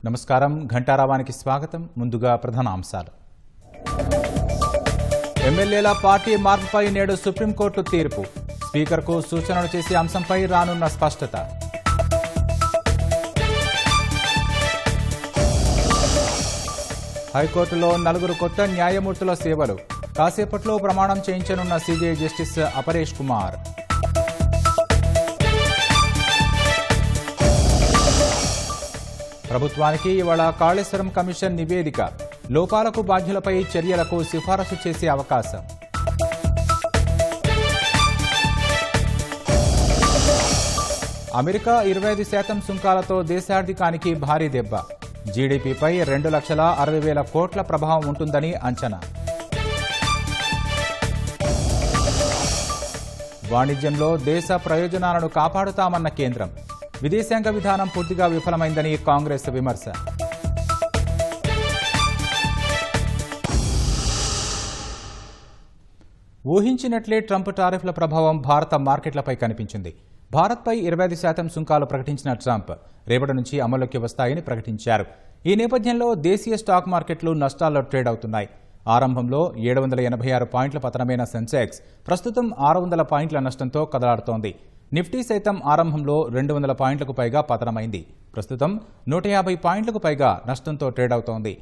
నమస్కారం ఘంటారావానికి స్వాగతం. ముందుగా ప్రధాన అంశాలు. ఎమ్మెల్యేల పార్టీ మార్పుపై నేడు సుప్రీంకోర్టు తీర్పు. స్పీకర్కు సూచనలు చేసే అంశంపై రానున్న స్పష్టత. హైకోర్టులో 4 కొత్త న్యాయమూర్తుల సేవలు. కాసేపట్లో ప్రమాణం చేయించనున్న సీజే జస్టిస్ అపరేష్ కుమార్. ప్రభుత్వానికి ఇవాళ కాళేశ్వరం కమిషన్ నివేదిక. లోపాలకు బాధ్యులపై చర్యలకు సిఫారసు చేసే అవకాశం. అమెరికా 25% సుంకాలతో దేశార్థికానికి భారీ దెబ్బ. జీడీపీపై 2,60,000 కోట్ల ప్రభావం ఉంటుందని అంచనా. వాణిజ్యంలో దేశ ప్రయోజనాలను కాపాడుతామన్న కేంద్రం. విదేశాంగ విధానం పూర్తిగా విఫలమైందని కాంగ్రెస్ విమర్శ. ఊహించినట్లే ట్రంప్ టారిఫ్ల ప్రభావం భారత మార్కెట్లపై కనిపించింది. భారత్పై 25% సుంకాలు ప్రకటించిన ట్రంప్ రేపటి నుంచి అమల్లోకి వస్తాయని ప్రకటించారు. ఈ నేపథ్యంలో దేశీయ స్టాక్ మార్కెట్లు నష్టాల్లో ట్రేడ్ అవుతున్నాయి. ఆరంభంలో 786 పాయింట్ల పతనమైన సెన్సెక్స్ ప్రస్తుతం 600 పాయింట్ల నష్టంతో కదలాడుతోంది. నిఫ్టీ సైతం ఆరంభంలో 200 పాయింట్లకు పైగా పతనమైంది. ప్రస్తుతం 150 పాయింట్లకు పైగా నష్టంతో ట్రేడ్ అవుతోంది.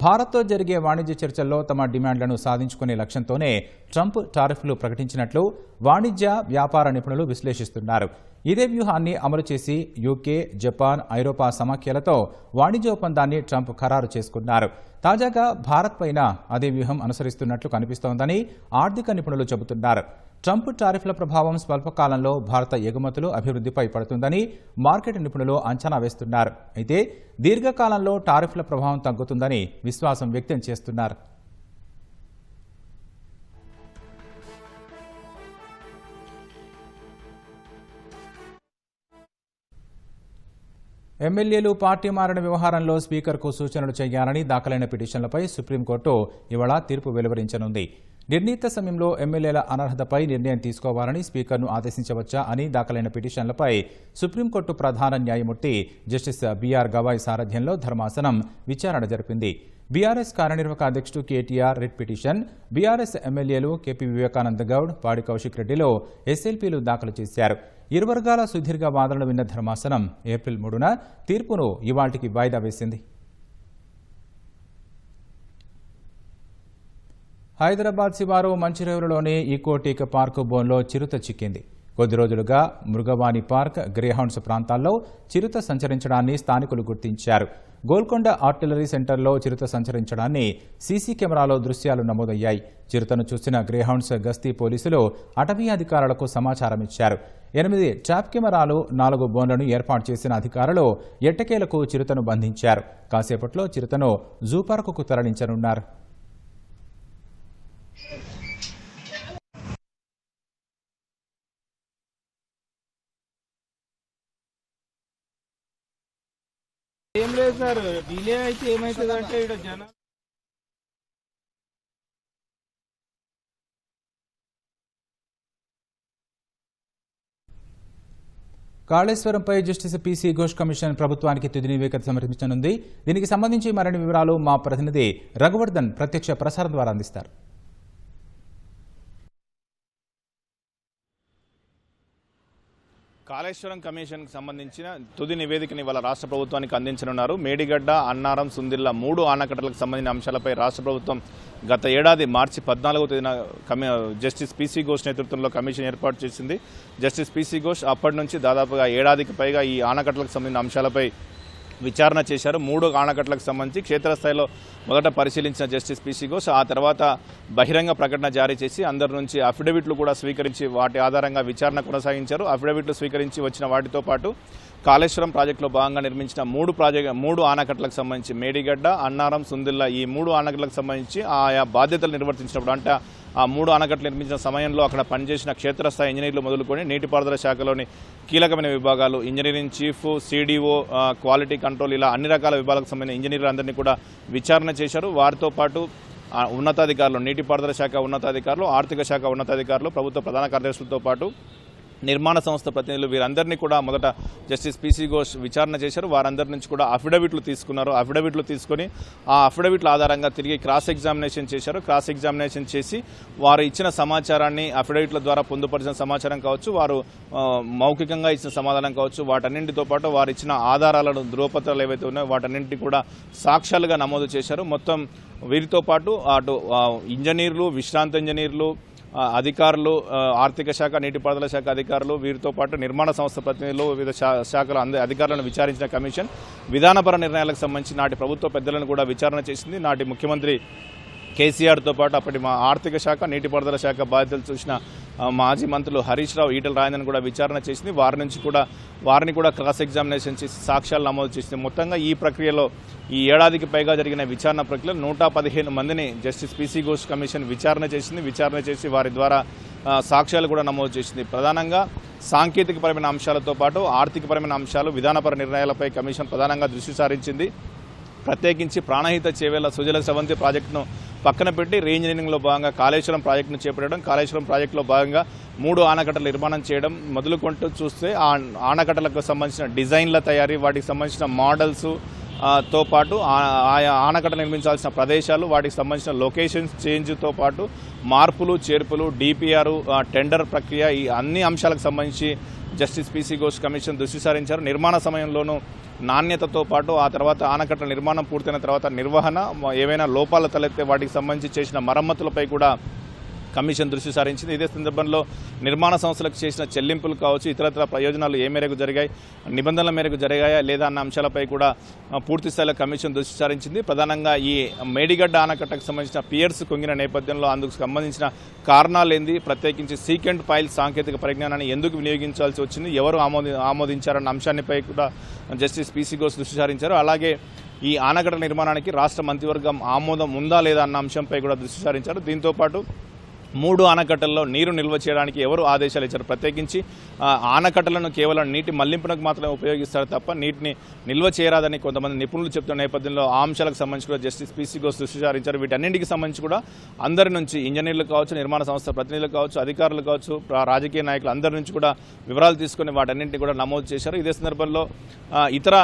భారత్తో జరిగే వాణిజ్య చర్చల్లో తమ డిమాండ్లను సాధించుకునే లక్ష్యంతోనే ట్రంప్ టారిఫ్లు ప్రకటించినట్లు వాణిజ్య వ్యాపార నిపుణులు విశ్లేషిస్తున్నారు. ఇదే వ్యూహాన్ని అమలు చేసి యూకే, జపాన్, ఐరోపా సమాఖ్యలతో వాణిజ్య ఒప్పందాన్ని ట్రంప్ ఖరారు చేసుకున్నారు. తాజాగా భారత్ పైన అదే వ్యూహం అనుసరిస్తున్నట్లు కనిపిస్తోందని ఆర్థిక నిపుణులు చెబుతున్నారు. ట్రంప్ టారిఫ్ల ప్రభావం స్వల్పకాలంలో భారత ఎగుమతులు అభివృద్ధిపై పడుతుందని మార్కెట్ నిపుణులు అంచనా వేస్తున్నారు. అయితే దీర్ఘకాలంలో టారిఫ్ల ప్రభావం తగ్గుతుందని విశ్వాసం వ్యక్తం చేస్తున్నారు. ఎమ్మెల్యేలు పార్టీ మారిన వ్యవహారంలో స్పీకర్కు సూచనలు చేయాలని దాఖలైన పిటిషన్లపై సుప్రీంకోర్టు ఇవాళ తీర్పు వెలువరించనుంది. నిర్ణీత సమయంలో ఎమ్మెల్యేల అనర్హతపై నిర్ణయం తీసుకోవాలని స్పీకర్ను ఆదేశించవచ్చా అని దాఖలైన పిటిషన్లపై సుప్రీంకోర్టు ప్రధాన న్యాయమూర్తి జస్టిస్ బీఆర్ గవాయ్ సారథ్యంలో ధర్మాసనం విచారణ జరిపింది. బీఆర్ఎస్ కార్యనిర్వాహక అధ్యక్షుడు కేటీఆర్ రిట్ పిటిషన్, బీఆర్ఎస్ ఎమ్మెల్యేలు కేపీ వివేకానంద గౌడ్, పాడి కౌశిక్ రెడ్డిలో ఎస్ఎల్పీలు దాఖలు చేశారు. ఇరు వర్గాల సుదీర్ఘ వాదనలు విన్న ధర్మాసనం ఏప్రిల్ 3న తీర్పును ఇవాళ్టికి వాయిదా వేసింది. హైదరాబాద్ శివారు మంచిరేవులలోని ఈకోటిక్ పార్క్ బోన్లో చిరుత చిక్కింది. కొద్ది రోజులుగా మృగవాణి పార్క్, గ్రేహౌండ్స్ ప్రాంతాల్లో చిరుత సంచరించడాన్ని స్థానికులు గుర్తించారు. గోల్కొండ ఆర్టిలరీ సెంటర్లో చిరుత సంచరించడాన్ని సీసీ కెమెరాలో దృశ్యాలు నమోదయ్యాయి. చిరుతను చూసిన గ్రేహౌండ్స్ గస్తీ పోలీసులు అటవీ అధికారులకు సమాచారం ఇచ్చారు. 8 ట్రాప్ కెమెరాలు, 4 బోన్లను ఏర్పాటు చేసిన అధికారులు ఎట్టకేలకు చిరుతను బంధించారు. కాసేపట్లో చిరుతను జూ పార్కుకు తరలించనున్నారు. ఏం లేదు సార్, డిలే అయితే ఏమవుతుందంటే ఇక్కడ జనాలు కాళేశ్వరంపై జస్టిస్ పీసీ ఘోష్ కమిషన్ ప్రభుత్వానికి తుది నివేదిక సమర్పించనుంది. దీనికి సంబంధించి మరిన్ని వివరాలు మా ప్రతినిధి రఘువర్ధన్ ప్రత్యక్ష ప్రసారం ద్వారా అందిస్తారు. కాళేశ్వరం కమిషన్కి సంబంధించిన తుది నివేదికని ఇవాళ రాష్ట్ర ప్రభుత్వానికి అందించనున్నారు. మేడిగడ్డ, అన్నారం, సుందిళ్ల 3 ఆనకట్టలకు సంబంధించిన అంశాలపై రాష్ట్ర ప్రభుత్వం గత ఏడాది మార్చి 14వ తేదీన జస్టిస్ పీసీ ఘోష్ నేతృత్వంలో కమిషన్ ఏర్పాటు చేసింది. జస్టిస్ పీసీ ఘోష్ అప్పటి నుంచి దాదాపుగా ఏడాదికి పైగా ఈ ఆనకట్టలకు సంబంధించిన అంశాలపై విచారణ చేశారు. 3 ఆనకట్టలకు సంబంధించి క్షేత్రస్థాయిలో మొదట పరిశీలించిన జస్టిస్ పీసీ ఘోష్ ఆ తర్వాత బహిరంగ ప్రకటన జారీ చేసి అందరి నుంచి అఫిడవిట్లు కూడా స్వీకరించి వాటి ఆధారంగా విచారణ కొనసాగించారు. అఫిడవిట్లు స్వీకరించి వచ్చిన వాటితో పాటు కాళేశ్వరం ప్రాజెక్టులో భాగంగా నిర్మించిన 3 ఆనకట్టలకు సంబంధించి మేడిగడ్డ, అన్నారం, సుందిళ్ల ఈ 3 ఆనకట్టలకు సంబంధించి ఆయా బాధ్యతలు నిర్వర్తించినప్పుడు అంటే ఆ 3 ఆనకట్టలు నిర్మించిన సమయంలో అక్కడ పనిచేసిన క్షేత్రస్థాయి ఇంజనీర్లు మొదలుకొని నీటిపారుదల శాఖలోని కీలకమైన విభాగాలు, engineering chief, CDO, quality control ఇలా అన్ని రకాల విభాగాలకు సంబంధించిన ఇంజనీర్లందరినీ కూడా విచారణ చేశారు. వారితో పాటు ఉన్నతాధికారులు, నీటిపారుదల శాఖ ఉన్నతాధికారులు, ఆర్థిక శాఖ ఉన్నతాధికారులు, ప్రభుత్వ ప్రధాన కార్యదర్శులతో పాటు నిర్మాణ సంస్థ ప్రతినిధులు వీరందరినీ కూడా మొదట జస్టిస్ పిసి ఘోష్ విచారణ చేశారు. వారందరి నుంచి కూడా అఫిడవిట్లు తీసుకున్నారు. అఫిడవిట్లు తీసుకొని ఆ అఫిడవిట్ల ఆధారంగా తిరిగి క్రాస్ ఎగ్జామినేషన్ చేశారు. క్రాస్ ఎగ్జామినేషన్ చేసి వారు ఇచ్చిన సమాచారాన్ని అఫిడవిట్ల ద్వారా పొందుపరిచిన సమాచారం కావచ్చు, వారు మౌఖికంగా ఇచ్చిన సమాధానం కావచ్చు, వాటన్నింటితో పాటు వారు ఇచ్చిన ఆధారాలను ధృవపత్రాలు ఏవైతే ఉన్నాయో వాటన్నింటినీ కూడా సాక్ష్యాలుగా నమోదు చేశారు. మొత్తం వీరితో పాటు అటు ఇంజనీర్లు, విశ్రాంత ఇంజనీర్లు, అధికారులు, ఆర్థిక శాఖ, నీటిపారుదల శాఖ అధికారులు, వీరితో పాటు నిర్మాణ సంస్థ ప్రతినిధులు, వివిధ శాఖల అధికారులను విచారించిన కమిషన్ విధానపర నిర్ణయాలకు సంబంధించి నాటి ప్రభుత్వ పెద్దలను కూడా విచారణ చేసింది. నాటి ముఖ్యమంత్రి కేసీఆర్తో పాటు అప్పటి మా ఆర్థిక శాఖ, నీటిపారుదల శాఖ బాధ్యతలు చూసిన మాజీ మంత్రులు హరీష్ రావు, ఈటల రాజేందర్ను కూడా విచారణ చేసింది. వారిని కూడా క్రాస్ ఎగ్జామినేషన్ చేసి సాక్ష్యాలు నమోదు చేసింది. మొత్తంగా ఈ ప్రక్రియలో ఈ ఏడాదికి పైగా జరిగిన విచారణ ప్రక్రియలో 115 మందిని జస్టిస్ పిసి ఘోష్ కమిషన్ విచారణ చేసింది. విచారణ చేసి వారి ద్వారా సాక్ష్యాలు కూడా నమోదు చేసింది. ప్రధానంగా సాంకేతికపరమైన అంశాలతో పాటు ఆర్థికపరమైన అంశాలు, విధానపర నిర్ణయాలపై కమిషన్ ప్రధానంగా దృష్టి సారించింది. ప్రత్యేకించి ప్రాణహిత చేవేళ్ల సుజల స్రవంతి ప్రాజెక్టును పక్కన పెట్టి రీఇంజనీరింగ్లో భాగంగా కాళేశ్వరం ప్రాజెక్టును చేపట్టడం, కాళేశ్వరం ప్రాజెక్టులో భాగంగా 3 ఆనకట్టల నిర్మాణం చేయడం మొదలుకొంటూ చూస్తే ఆ ఆనకట్టలకు సంబంధించిన డిజైన్ల తయారీ, వాటికి సంబంధించిన మోడల్స్ తో పాటు ఆయా ఆనకట్ట నిర్మించాల్సిన ప్రదేశాలు, వాటికి సంబంధించిన లొకేషన్స్ చేంజ్తో పాటు మార్పులు, చేర్పులు, డిపిఆర్, టెండర్ ప్రక్రియ, ఈ అన్ని అంశాలకు సంబంధించి జస్టిస్ పిసి ఘోష్ కమిషన్ దృష్టి సారించారు. నిర్మాణ సమయంలోనూ నాణ్యతతో పాటు ఆ తర్వాత ఆనకట్ట నిర్మాణం పూర్తయిన తర్వాత నిర్వహణ, ఏవైనా లోపాలు తలెత్తే వాటికి సంబంధించి చేసిన మరమ్మతులపై కూడా కమిషన్ దృష్టి సారించింది. ఇదే సందర్భంలో నిర్మాణ సంస్థలకు చేసిన చెల్లింపులు కావచ్చు, ఇతరత్ర ప్రయోజనాలు ఏ మేరకు జరిగాయి, నిబంధనల మేరకు జరిగాయా లేదా అన్న అంశాలపై కూడా పూర్తి స్థాయిలో కమిషన్ దృష్టి సారించింది. ప్రధానంగా ఈ మేడిగడ్డ ఆనకట్టకు సంబంధించిన పియర్స్ కుంగిన నేపథ్యంలో అందుకు సంబంధించిన కారణాలు ఏంది, ప్రత్యేకించి సీకెంట్ పైల్ సాంకేతిక పరిజ్ఞానాన్ని ఎందుకు వినియోగించాల్సి వచ్చింది, ఎవరు ఆమోదించారన్న అంశాన్నిపై కూడా జస్టిస్ పిసి ఘోష్ దృష్టి సారించారు. అలాగే ఈ ఆనకట్ట నిర్మాణానికి రాష్ట్ర మంత్రివర్గం ఆమోదం ఉందా లేదా అన్న అంశంపై కూడా దృష్టి సారించారు. దీంతోపాటు 3 ఆనకట్టల్లో నీరు నిల్వ చేయడానికి ఎవరు ఆదేశాలు ఇచ్చారు, ప్రత్యేకించి ఆనకట్టలను కేవలం నీటి మళ్లింపునకు మాత్రమే ఉపయోగిస్తారు తప్ప నీటిని నిల్వ చేయరాదని కొంతమంది నిపుణులు చెప్తున్న నేపథ్యంలో ఆ అంశాలకు సంబంధించి కూడా జస్టిస్ పిసి ఘోష్ దృష్టి సారించారు. వీటన్నింటికి సంబంధించి కూడా అందరి నుంచి, ఇంజనీర్లు కావచ్చు, నిర్మాణ సంస్థ ప్రతినిధులు కావచ్చు, అధికారులు కావచ్చు, రాజకీయ నాయకులు అందరి నుంచి కూడా వివరాలు తీసుకుని వాటన్నింటినీ కూడా నమోదు చేశారు. ఇదే సందర్భంలో ఇతర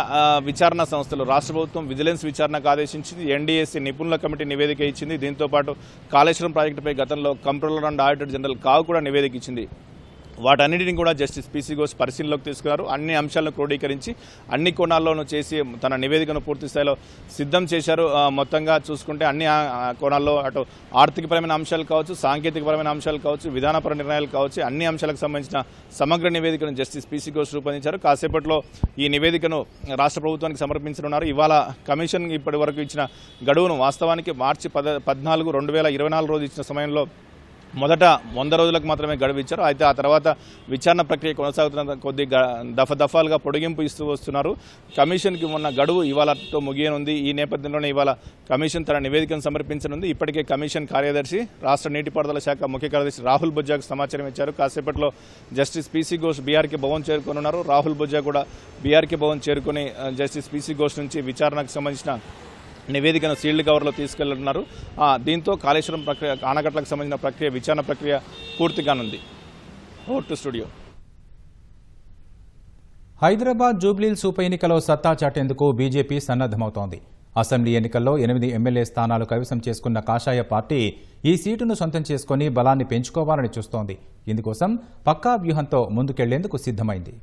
విచారణ సంస్థలు, రాష్ట్ర ప్రభుత్వం విజిలెన్స్ విచారణకు ఆదేశించింది, ఎన్డీఏసీ నిపుణుల కమిటీ నివేదిక ఇచ్చింది. దీంతోపాటు కాళేశ్వరం ప్రాజెక్టుపై గతంలో కంట్రోలర్ అండ్ ఆడిటర్ జనరల్ కావు కూడా నివేదిక ఇచ్చింది. వాటన్నిటిని కూడా జస్టిస్ పిసి ఘోష్ పరిశీలనలోకి తీసుకున్నారు. అన్ని అంశాలను క్రోడీకరించి అన్ని కోణాల్లోనూ చేసి తన నివేదికను పూర్తి స్థాయిలో సిద్ధం చేశారు. మొత్తంగా చూసుకుంటే అన్ని కోణాల్లో అటు ఆర్థికపరమైన అంశాలు కావచ్చు, సాంకేతికపరమైన అంశాలు కావచ్చు, విధానపర నిర్ణయాలు కావచ్చు, అన్ని అంశాలకు సంబంధించిన సమగ్ర నివేదికను జస్టిస్ పిసి ఘోష్ రూపొందించారు. కాసేపట్లో ఈ నివేదికను రాష్ట్ర ప్రభుత్వానికి సమర్పించనున్నారు. ఇవాళ కమిషన్ ఇప్పటి వరకు ఇచ్చిన గడువును వాస్తవానికి మార్చి 14, 2024 రోజు ఇచ్చిన సమయంలో మొదట 100 రోజులకు మాత్రమే గడువు ఇచ్చారు. అయితే ఆ తర్వాత విచారణ ప్రక్రియ కొనసాగుతున్న కొద్ది దఫాలుగా పొడిగింపు ఇస్తూ వస్తున్నారు. కమిషన్కి ఉన్న గడువు ఇవాళతో ముగియనుంది. ఈ నేపథ్యంలోనే ఇవాళ కమిషన్ తన నివేదికను సమర్పించనుంది. ఇప్పటికే కమిషన్ కార్యదర్శి, రాష్ట్ర నీటిపారుదల శాఖ ముఖ్య కార్యదర్శి రాహుల్ బొజ్జాకు సమాచారం ఇచ్చారు. కాసేపట్లో justice PC Ghosh BRK Bhavan చేరుకోనున్నారు. రాహుల్ బొజ్జా కూడా బీఆర్కే భవన్ చేరుకుని జస్టిస్ పిసి ఘోష్ నుంచి విచారణకు సంబంధించిన నివేదికను సీల్డ్ కవర్లో తీసుకెళ్తున్నారు. దీంతో కాళేశ్వరం ప్రక్రియ, ఆనకట్టలకు సంబంధించిన విచారణ ప్రక్రియ పూర్తిగానుంది. Over to studio. Hyderabad Jubilee Hills ఉప ఎన్నికలో సత్తా చాటేందుకు బీజేపీ సన్నద్దమవుతోంది. అసెంబ్లీ ఎన్నికల్లో 8 ఎమ్మెల్యే స్థానాలు కైవసం చేసుకున్న కాషాయ పార్టీ ఈ సీటును సొంతం చేసుకుని బలాన్ని పెంచుకోవాలని చూస్తోంది. ఇందుకోసం పక్కా వ్యూహంతో ముందుకెళ్లేందుకు సిద్ధమైంది.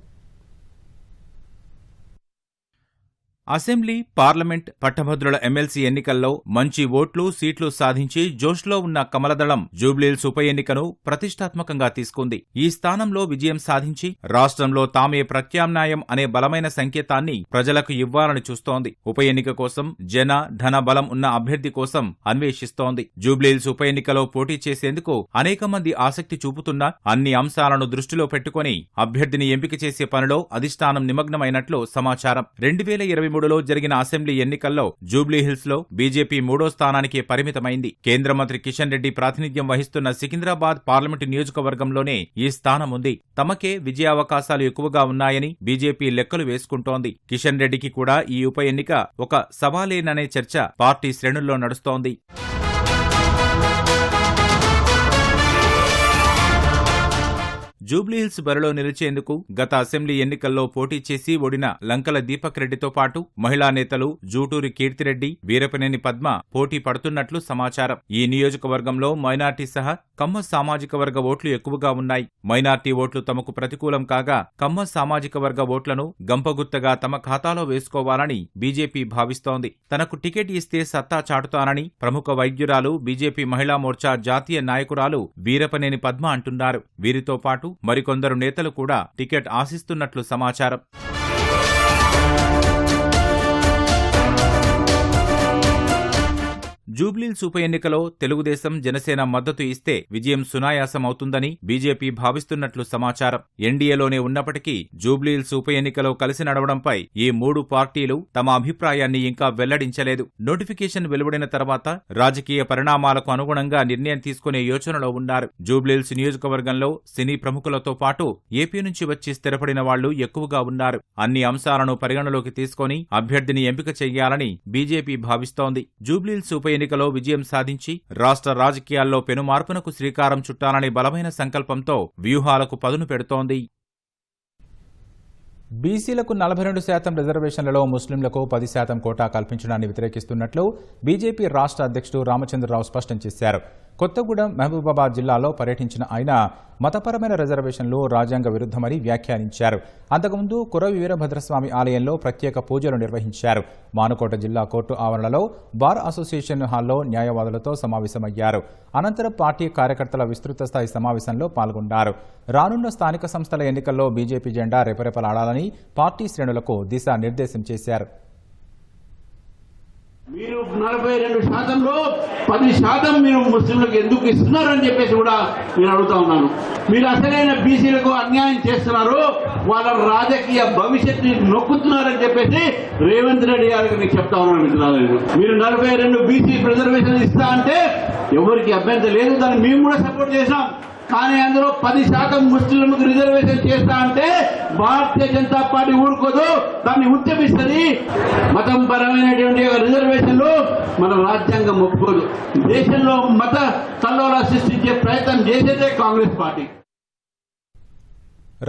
అసెంబ్లీ, పార్లమెంట్, పట్టభద్రుల ఎమ్మెల్సీ ఎన్నికల్లో మంచి ఓట్లు, సీట్లు సాధించి జోష్లో ఉన్న కమలదళం జూబ్లీహిల్స్ ఉప ఎన్నికను ప్రతిష్టాత్మకంగా తీసుకుంది. ఈ స్థానంలో విజయం సాధించి రాష్ట్రంలో తామే ప్రత్యామ్నాయం అనే బలమైన సంకేతాన్ని ప్రజలకు ఇవ్వాలని చూస్తోంది. ఉప ఎన్నిక కోసం జన, ధన బలం ఉన్న అభ్యర్థి కోసం అన్వేషిస్తోంది. జూబ్లీహిల్స్ ఉప ఎన్నికలో పోటీ చేసేందుకు అనేక మంది ఆసక్తి చూపుతున్నా అన్ని అంశాలను దృష్టిలో పెట్టుకుని అభ్యర్థిని ఎంపిక చేసే పనిలో అధిష్టానం నిమగ్నమైనట్లు సమాచారం. 2023లో జరిగిన అసెంబ్లీ ఎన్నికల్లో జూబ్లీహిల్స్ లో బీజేపీ 3వ స్థానానికి పరిమితమైంది. కేంద్ర మంత్రి కిషన్ రెడ్డి ప్రాతినిధ్యం వహిస్తున్న సికింద్రాబాద్ పార్లమెంటు నియోజకవర్గంలోనే ఈ స్థానం ఉంది. తమకే విజయావకాశాలు ఎక్కువగా ఉన్నాయని బీజేపీ లెక్కలు వేసుకుంటోంది. కిషన్ రెడ్డికి కూడా ఈ ఉప ఎన్నిక ఒక సవాలేననే చర్చ పార్టీ శ్రేణుల్లో నడుస్తోంది. జూబ్లీహిల్స్ బరిలో నిలిచేందుకు గత అసెంబ్లీ ఎన్నికల్లో పోటీ చేసి ఓడిన లంకల దీపక్ రెడ్డితో పాటు మహిళా నేతలు జూటూరి కీర్తిరెడ్డి, వీరపనేని పద్మ పోటీ పడుతున్నట్లు సమాచారం. ఈ నియోజకవర్గంలో మైనార్టీ సహా కమ్మ సామాజిక వర్గ ఓట్లు ఎక్కువగా ఉన్నాయి. మైనార్టీ ఓట్లు తమకు ప్రతికూలం కాగా కమ్మ సామాజిక వర్గ ఓట్లను గంపగుత్తగా తమ ఖాతాలో వేసుకోవాలని బీజేపీ భావిస్తోంది. తనకు టికెట్ ఇస్తే సత్తా చాటుతానని ప్రముఖ వైద్యురాలు, బీజేపీ మహిళా మోర్చా జాతీయ నాయకురాలు వీరపనేని పద్మ అంటున్నారు. వీరితో పాటు మరికొందరు నేతలు కూడా టికెట్ ఆశిస్తున్నట్లు సమాచారం. జూబ్లీహిల్స్ ఉప ఎన్నికలో తెలుగుదేశం, జనసేన మద్దతు ఇస్తే విజయం సునాయాసం అవుతుందని బీజేపీ భావిస్తున్నట్లు సమాచారం. ఎన్డీఏలోనే ఉన్నప్పటికీ జూబ్లీహిల్స్ ఉప ఎన్నికలో కలిసి నడవడంపై ఈ మూడు పార్టీలు తమ అభిప్రాయాన్ని ఇంకా వెల్లడించలేదు. నోటిఫికేషన్ వెలువడిన తర్వాత రాజకీయ పరిణామాలకు అనుగుణంగా నిర్ణయం తీసుకునే యోచనలో ఉన్నారు. జూబ్లీహిల్స్ నియోజకవర్గంలో సినీ ప్రముఖులతో పాటు ఏపీ నుంచి వచ్చి స్థిరపడిన వాళ్లు ఎక్కువగా ఉన్నారు. అన్ని అంశాలను పరిగణలోకి తీసుకుని అభ్యర్థిని ఎంపిక చేయాలని బీజేపీ భావిస్తోంది. జూబ్లీహిల్స్ ఉప ఎన్నికలో విజయం సాధించి రాష్ట్ర రాజకీయాల్లో పెనుమార్పునకు శ్రీకారం చుట్టాలనే బలమైన సంకల్పంతో వ్యూహాలకు పదును పెడుతోంది. బీసీలకు 42% రిజర్వేషన్లలో ముస్లింలకు 10% కోటా కల్పించడాన్ని వ్యతిరేకిస్తున్నట్లు బీజేపీ రాష్ట్ర అధ్యక్షుడు రామచంద్రరావు స్పష్టం చేశారు. కొత్తగూడెం, మహబూబాబాద్ జిల్లాలో పర్యటించిన ఆయన మతపరమైన రిజర్వేషన్లు రాజ్యాంగ విరుద్ధమని వ్యాఖ్యానించారు. అంతకుముందు కురవి వీరభద్రస్వామి ఆలయంలో ప్రత్యేక పూజలు నిర్వహించారు. మానుకోట జిల్లా కోర్టు ఆవరణలో బార్ అసోసియేషన్ హాల్లో న్యాయవాదులతో సమావేశమయ్యారు. అనంతరం పార్టీ కార్యకర్తల విస్తృత స్థాయి సమావేశంలో పాల్గొన్నారు. రానున్న స్థానిక సంస్థల ఎన్నికల్లో బీజేపీ జెండా రెపరెపలాడాలని పార్టీ శ్రేణులకు దిశానిర్దేశం చేశారు. మీరు 42%లో 10% మీరు ముస్లింలకు ఎందుకు ఇస్తున్నారని చెప్పేసి కూడా నేను అడుగుతా ఉన్నాను. మీరు అసలైన బీసీలకు అన్యాయం చేస్తున్నారు, వాళ్ళ రాజకీయ భవిష్యత్తుని నొక్కుతున్నారని చెప్పేసి రేవంత్ రెడ్డి గారికి నేను చెప్తా ఉన్నాను. మిత్రులారా, మీరు 42 బీసీ రిజర్వేషన్ ఇస్తా అంటే ఎవరికి అభ్యంతరం లేదు, దాన్ని మేము కూడా సపోర్ట్ చేసాం. కానీ అందులో 10% ముస్లింలకు రిజర్వేషన్ చేస్తా అంటే భారతీయ జనతా పార్టీ ఊరుకోదు, దాన్ని ఉద్యమిస్తుంది. మతం పరమైనటువంటి రిజర్వేషన్లు మన రాజ్యాంగం ఒప్పుకోదు. దేశంలో మత కల్లోల సృష్టించే ప్రయత్నం చేసేదే కాంగ్రెస్ పార్టీ.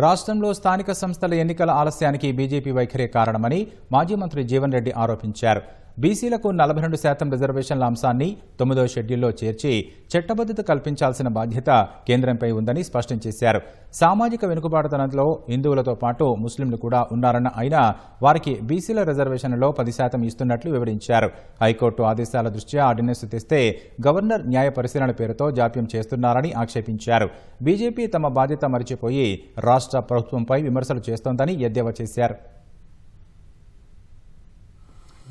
రాష్ట్రంలో స్థానిక సంస్థల ఎన్నికల ఆలస్యానికి బీజేపీ వైఖరే కారణమని మాజీ మంత్రి జీవన్ రెడ్డి ఆరోపించారు. బీసీలకు 42% రిజర్వేషన్ల అంశాన్ని 9వ షెడ్యూల్లో చేర్చి చట్టబద్ధత కల్పించాల్సిన బాధ్యత కేంద్రంపై ఉందని స్పష్టం చేశారు. సామాజిక వెనుకబాటుతనంలో హిందువులతో పాటు ముస్లింలు కూడా ఉన్నారన్న ఆయన వారికి బీసీల రిజర్వేషన్లలో 10% ఇస్తున్నట్లు వివరించారు. హైకోర్టు ఆదేశాల దృష్ట్యా ఆర్డినెన్స్ తెస్తే గవర్నర్ న్యాయ పరిశీలన పేరుతో జాప్యం చేస్తున్నారని ఆక్షేపించారు. బీజేపీ తమ బాధ్యత మరిచిపోయి రాష్ట్ర ప్రభుత్వంపై విమర్శలు చేస్తోందని ఎద్దేవా చేశారు.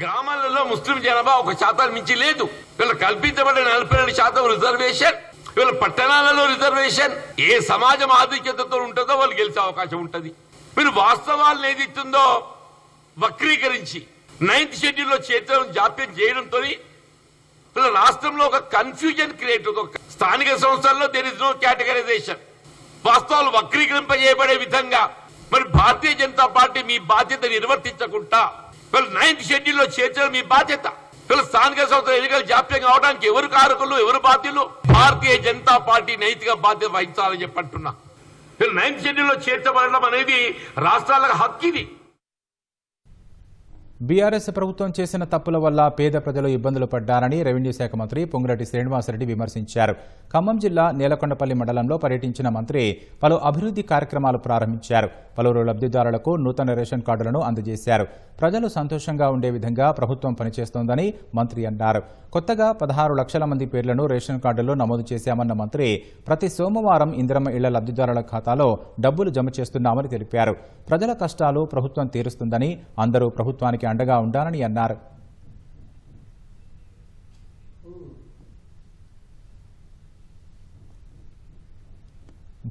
గ్రామాలలో ముస్లిం జనాభా 1% మించి లేదు. వీళ్ళు కల్పించబడిన 42% రిజర్వేషన్, వీళ్ళ పట్టణాలలో రిజర్వేషన్. ఏ సమాజం ఆధిక్యతతో ఉంటుందో వాళ్ళు గెలిచే అవకాశం ఉంటుంది. మీరు వాస్తవాలను ఏదిస్తుందో వక్రీకరించి 9th షెడ్యూల్లో చేర్చడం, జాప్యం చేయడంతో వీళ్ళ రాష్ట్రంలో ఒక కన్ఫ్యూజన్ క్రియేట్ అవుతుంది. స్థానిక సంస్థల్లో దేర్ ఇస్ నో కేటగరైజేషన్. వాస్తవాలు వక్రీకరింపజేయబడే విధంగా మరి భారతీయ జనతా పార్టీ మీ బాధ్యత నిర్వర్తించకుండా 9th షెడ్యూల్లో చేర్చడం మీ బాధ్యత. స్థానిక సంస్థల ఎన్నికలు జాప్యం కావడానికి ఎవరు కారకులు, ఎవరు బాధ్యులు? భారతీయ జనతా పార్టీ నైతిక బాధ్యత వహించాలని చెప్పంటున్నా. 9th షెడ్యూల్లో చేర్చబడడం అనేది రాష్ట్రాలకు హక్కు. ఇది బీఆర్ఎస్ ప్రభుత్వం చేసిన తప్పుల వల్ల పేద ప్రజలు ఇబ్బందులు పడ్డారని రెవెన్యూ శాఖ మంత్రి పొంగులేటి శ్రీనివాసరెడ్డి విమర్శించారు. ఖమ్మం జిల్లా నేలకొండపల్లి మండలంలో పర్యటించిన మంత్రి పలు అభివృద్ధి కార్యక్రమాలు ప్రారంభించారు. పలువురు లబ్ధిదారులకు నూతన రేషన్ కార్డులను అందజేశారు. ప్రజలు సంతోషంగా ఉండే విధంగా ప్రభుత్వం పనిచేస్తోందని మంత్రి అన్నారు. కొత్తగా 16 లక్షల మంది పేర్లను రేషన్ కార్డుల్లో నమోదు చేశామన్న మంత్రి ప్రతి సోమవారం ఇందిరమ్మ ఇళ్ల లబ్ధిదారుల ఖాతాలో డబ్బులు జమ చేస్తున్నామని తెలిపారు. ప్రజల కష్టాలు ప్రభుత్వం తీరుస్తుందని, అందరూ ప్రభుత్వానికి అండగా ఉండాలని అన్నారు.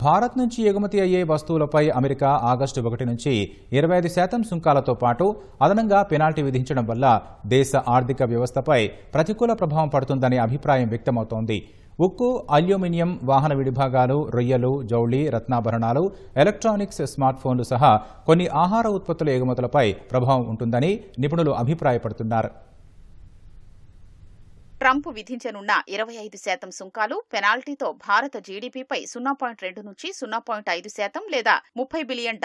భారత్ నుంచి ఎగుమతి అయ్యే వస్తువులపై అమెరికా ఆగస్టు 1 నుంచి 25% సుంకాలతో పాటు అదనంగా పెనాల్టీ విధించడం వల్ల దేశ ఆర్థిక వ్యవస్థపై ప్రతికూల ప్రభావం పడుతుందనే అభిప్రాయం వ్యక్తమవుతోంది. ఉక్కు, అల్యూమినియం, వాహన విడిభాగాలు, రొయ్యలు, జౌళి, రత్నాభరణాలు, ఎలక్ట్రానిక్స్, స్మార్ట్ ఫోన్లు సహా కొన్ని ఆహార ఉత్పత్తుల ఎగుమతులపై ప్రభావం ఉంటుందని నిపుణులు అభిప్రాయపడుతున్నారు. ట్రంప్ విధించనున్న 25% సుంకాలు పెనాల్టీతో భారత జీడీపీపై 0.2 నుంచి 0.5% లేదా $30 బిలియన్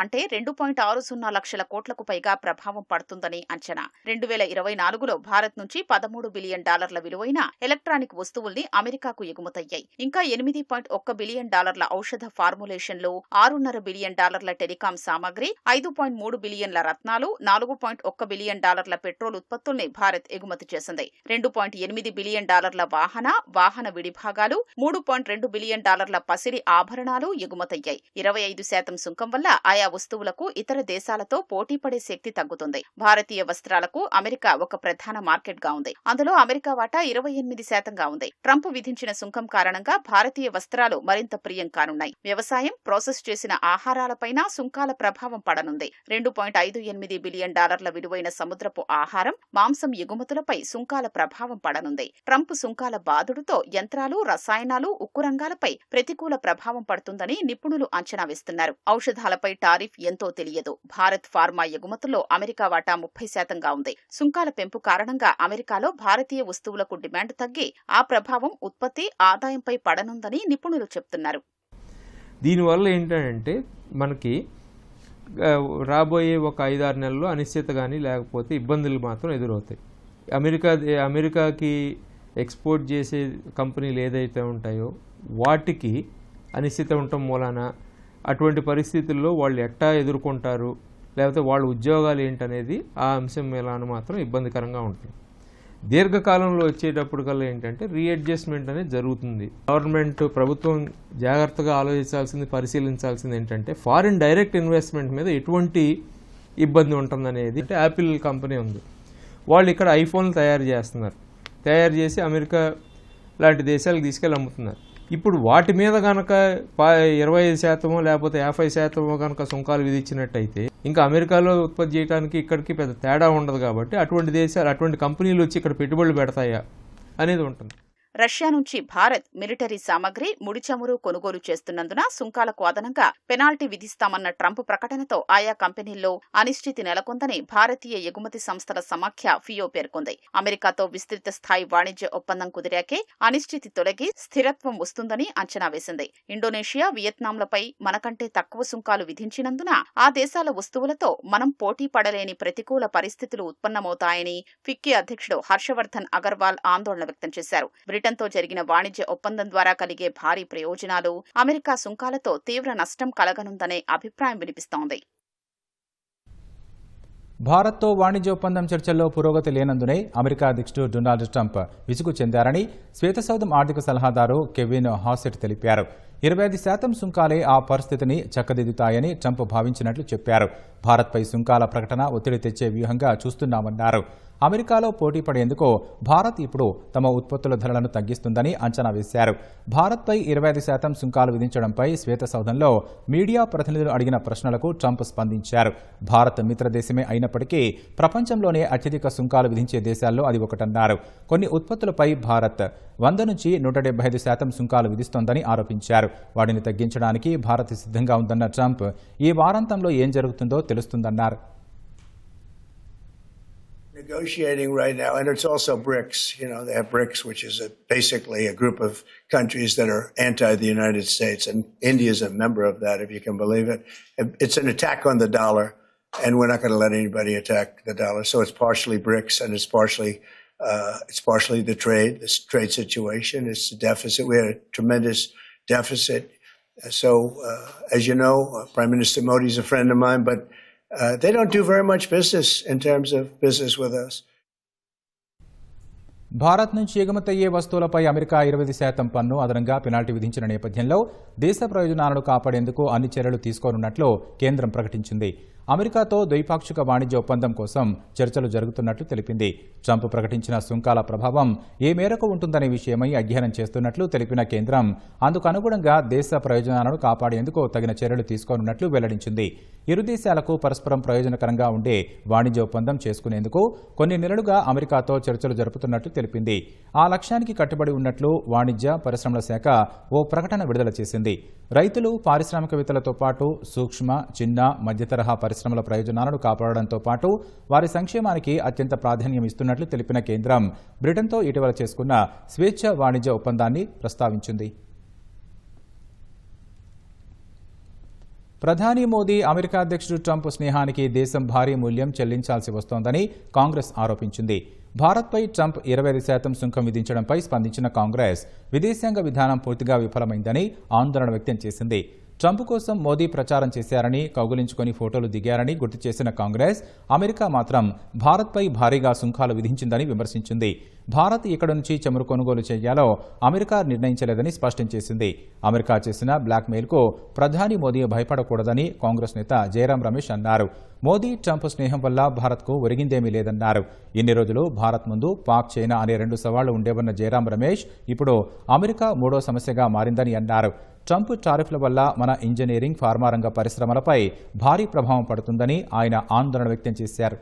అంటే 2.60 లక్షల కోట్లకు పైగా ప్రభావం పడుతుందని అంచనా. 2024లో భారత్ నుంచి $13 బిలియన్ విలువైన ఎలక్ట్రానిక్ వస్తువుల్ని అమెరికాకు ఎగుమతయ్యాయి. ఇంకా $8.1 బిలియన్ ఔషధ ఫార్ములేషన్లు, $6.5 బిలియన్ టెలికాం సామాగ్రి, $5.3 బిలియన్ల రత్నాలు, $4.1 బిలియన్ పెట్రోల్ ఉత్పత్తుల్ని భారత్ ఎగుమతి చేసింది. $2.8 బిలియన్ వాహన విడిభాగాలు, $3.2 బిలియన్ పసిడి ఆభరణాలు ఎగుమతయ్యాయి. 25% సుంకం వల్ల ఆయా వస్తువులకు ఇతర దేశాలతో పోటీపడే శక్తి తగ్గుతుంది. భారతీయ వస్త్రాలకు అమెరికా ఒక ప్రధాన మార్కెట్ గా ఉంది. అందులో అమెరికా వాటా 28%గా ఉంది. ట్రంప్ విధించిన సుంకం కారణంగా భారతీయ వస్త్రాలు మరింత ప్రియం కానున్నాయి. వ్యవసాయం, ప్రాసెస్ చేసిన ఆహారాలపైన సుంకాల ప్రభావం పడనుంది. $2.58 బిలియన్ విలువైన సముద్రపు ఆహారం, మాంసం ఎగుమతులపై సుంకాల ప్రభావం పడనుంది. ట్రంప్ సుంకాల బాదుడుతో యంత్రాలు, రసాయనాలు, ఉక్కు రంగాలపై ప్రతికూల ప్రభావం పడుతుందని నిపుణులు అంచనా వేస్తున్నారు. ఔషధాలపై టారిఫ్ ఎంతో తెలియదు. భారత్ ఫార్మా ఎగుమతుల్లో అమెరికా వాటా 30%గా ఉంది. సుంకాల పెంపు కారణంగా అమెరికాలో భారతీయ వస్తువులకు డిమాండ్ తగ్గి ఆ ప్రభావం ఉత్పత్తి, ఆదాయంపై పడనుందని నిపుణులు చెప్తున్నారు. దీనివల్ల ఏంటంటే మనకి రాబోయే ఒక 5-6 నెలల్లో అనిశ్చిత కానీ లేకపోతే ఇబ్బందులు మాత్రం ఎదురవుతాయి. అమెరికాకి ఎక్స్పోర్ట్ చేసే కంపెనీలు ఏదైతే ఉంటాయో వాటికి అనిశ్చిత ఉండటం మూలాన అటువంటి పరిస్థితుల్లో వాళ్ళు ఎట్టా ఎదుర్కొంటారు, లేకపోతే వాళ్ళ ఉద్యోగాలు ఏంటనేది ఆ అంశం మీద మాత్రం ఇబ్బందికరంగా ఉంటుంది. దీర్ఘకాలంలో వచ్చేటప్పటికల్లా ఏంటంటే రీఅడ్జస్ట్మెంట్ అనేది జరుగుతుంది. ప్రభుత్వం జాగ్రత్తగా ఆలోచించాల్సింది, పరిశీలించాల్సింది ఏంటంటే ఫారిన్ డైరెక్ట్ ఇన్వెస్ట్మెంట్ మీద ఎటువంటి ఇబ్బంది ఉంటుందనేది. అంటే యాపిల్ కంపెనీ ఉంది, వాళ్ళు ఇక్కడ ఐఫోన్లు తయారు చేసి అమెరికా లాంటి దేశాలకు తీసుకెళ్ళి అమ్ముతున్నారు. ఇప్పుడు వాటి మీద కనుక 25% లేకపోతే 50% కనుక సుంకాలు విధించినట్టయితే ఇంకా అమెరికాలో ఉత్పత్తి చేయడానికి ఇక్కడికి పెద్ద తేడా ఉండదు. కాబట్టి అటువంటి కంపెనీలు వచ్చి ఇక్కడ పెట్టుబడులు పెడతాయా అనేది ఉంటుంది. రష్యా నుంచి భారత్ మిలిటరీ సామగ్రి, ముడి చమురు కొనుగోలు చేస్తున్నందున సుంకాలకు అదనంగా పెనాల్టీ విధిస్తామన్న ట్రంప్ ప్రకటనతో ఆయా కంపెనీల్లో అనిశ్చితి నెలకొందని భారతీయ ఎగుమతి సంస్థల సమాఖ్య ఫియో పేర్కొంది. అమెరికాతో విస్తృత స్థాయి వాణిజ్య ఒప్పందం కుదిరాకే అనిశ్చితి తొలగి స్థిరత్వం వస్తుందని అంచనా వేసింది. ఇండోనేషియా, వియత్నాంలపై మనకంటే తక్కువ సుంకాలు విధించినందున ఆ దేశాల వస్తువులతో మనం పోటీ పడలేని ప్రతికూల పరిస్థితులు ఉత్పన్నమవుతాయని ఫిక్కీ అధ్యక్షుడు హర్షవర్ధన్ అగర్వాల్ ఆందోళన వ్యక్తం చేశారు. బ్రిటన్తో జరిగిన వాణిజ్య ఒప్పందం ద్వారా కలిగే భారీ ప్రయోజనాలు అమెరికా సుంకాలతో తీవ్ర నష్టం కలగనుందనే అభిప్రాయం వినిపిస్తోంది. భారత్తో వాణిజ్య ఒప్పందం చర్చల్లో పురోగతి లేనందునే అమెరికా అధ్యక్షుడు డొనాల్డ్ ట్రంప్ విసుగు చెందారని శ్వేతసౌధం ఆర్థిక సలహాదారు కెవిన్ హాసెట్ తెలిపారు. 25% సుంకాలే ఆ పరిస్థితిని చక్కదిద్దుతాయని ట్రంప్ భావించినట్లు చెప్పారు. భారత్పై సుంకాల ప్రకటన ఒత్తిడి తెచ్చే వ్యూహంగా చూస్తున్నామన్నారు. అమెరికాలో పోటీ పడేందుకు భారత్ ఇప్పుడు తమ ఉత్పత్తుల ధరలను తగ్గిస్తుందని అంచనా వేశారు. భారత్పై 25% సుంకాలు విధించడంపై శ్వేతసౌధంలో మీడియా ప్రతినిధులు అడిగిన ప్రశ్నలకు ట్రంప్ స్పందించారు. భారత్ మిత్రదేశమే అయినప్పటికీ ప్రపంచంలోనే అత్యధిక సుంకాలు విధించే దేశాల్లో అది ఒకటన్నారు. కొన్ని ఉత్పత్తులపై భారత్ 100 నుంచి 175% సుంకాలు విధిస్తోందని ఆరోపించారు. వాటిని తగ్గించడానికి భారత్ సిద్ధంగా ఉందన్న ట్రంప్ ఈ వారాంతంలో ఏం జరుగుతుందో తెలుస్తుందన్నారు. Negotiating right now, and it's also BRICS. They have BRICS, which is basically a group of countries that are anti the United States, and India is a member of that, if you can believe it. It's an attack on the dollar, and we're not going to let anybody attack the dollar. So it's partially BRICS, and it's partially the trade situation. It's the deficit. We had a tremendous deficit. So, as you know, Prime Minister Modi is a friend of mine, but they don't do very much business in terms of business with us. Bharat నుంచి ఎగుమతయ్యే వస్తువులపై America 20% పన్ను అదనంగా penalty విధించిన నేపథ్యంలో దేశ ప్రయోజనాలను కాపాడేందుకు అన్ని చర్యలు తీసుకోనున్నట్లు కేంద్రం ప్రకటించింది. అమెరికాతో ద్వైపాక్షిక వాణిజ్య ఒప్పందం కోసం చర్చలు జరుగుతున్నట్లు తెలిపింది. ట్రంప్ ప్రకటించిన సుంకాల ప్రభావం ఏ మేరకు ఉంటుందనే విషయమై అధ్యయనం చేస్తున్నట్లు తెలిపిన కేంద్రం అందుకు అనుగుణంగా దేశ ప్రయోజనాలను కాపాడేందుకు తగిన చర్యలు తీసుకోనున్నట్లు వెల్లడించింది. ఇరు దేశాలకు పరస్పరం ప్రయోజనకరంగా ఉండే వాణిజ్య ఒప్పందం చేసుకునేందుకు కొన్ని నెలలుగా అమెరికాతో చర్చలు జరుపుతున్నట్లు తెలిపింది. ఆ లక్ష్యానికి కట్టుబడి ఉన్నట్లు వాణిజ్య పరిశ్రమల శాఖ ఓ ప్రకటన విడుదల చేసింది. రైతులు, పారిశ్రామికవేత్తలతో పాటు సూక్ష్మ, చిన్న, మధ్యతరహా పరిశ్రమలు పరిశ్రమల ప్రయోజనాలను కాపాడడంతో పాటు వారి సంక్షేమానికి అత్యంత ప్రాధాన్యం ఇస్తున్నట్లు తెలిపిన కేంద్రం బ్రిటన్తో ఇటీవల చేసుకున్న స్వేచ్ఛ వాణిజ్య ఒప్పందాన్ని ప్రస్తావించింది. ప్రధాని మోదీ అమెరికా అధ్యక్షుడు ట్రంప్ స్నేహానికి దేశం భారీ మూల్యం చెల్లించాల్సి వస్తోందని కాంగ్రెస్ ఆరోపించింది. భారత్పై ట్రంప్ 25% సుంకం విధించడంపై స్పందించిన కాంగ్రెస్ విదేశాంగ విధానం పూర్తిగా విఫలమైందని ఆందోళన వ్యక్తం చేసింది. ట్రంప్ కోసం మోదీ ప్రచారం చేశారని, కౌగులించుకొని ఫోటోలు దిగారని గుర్తు చేసిన కాంగ్రెస్ అమెరికా మాత్రం భారత్పై భారీగా సుంకాలు విధించిందని విమర్శించింది. భారత్ ఇక్కడ నుంచి చమురు కొనుగోలు చేయాలో అమెరికా నిర్ణయించలేదని స్పష్టం చేసింది. అమెరికా చేసిన బ్లాక్మెయిల్కు ప్రధాని మోదీ భయపడకూడదని కాంగ్రెస్ నేత జయరాం రమేష్ అన్నారు. మోదీ ట్రంప్ స్నేహం వల్ల భారత్కు ఒరిగిందేమీ లేదన్నారు. ఇన్ని రోజులు భారత్ ముందు పాక్, చైనా అనే 2 సవాళ్లు ఉండేవన్న జయరాం రమేష్ ఇప్పుడు అమెరికా 3వ సమస్యగా మారిందని అన్నారు. ట్రంప్ టారిఫ్ల వల్ల మన ఇంజనీరింగ్, ఫార్మా రంగ పరిశ్రమలపై భారీ ప్రభావం పడుతుందని ఆయన ఆందోళన వ్యక్తం చేశారు.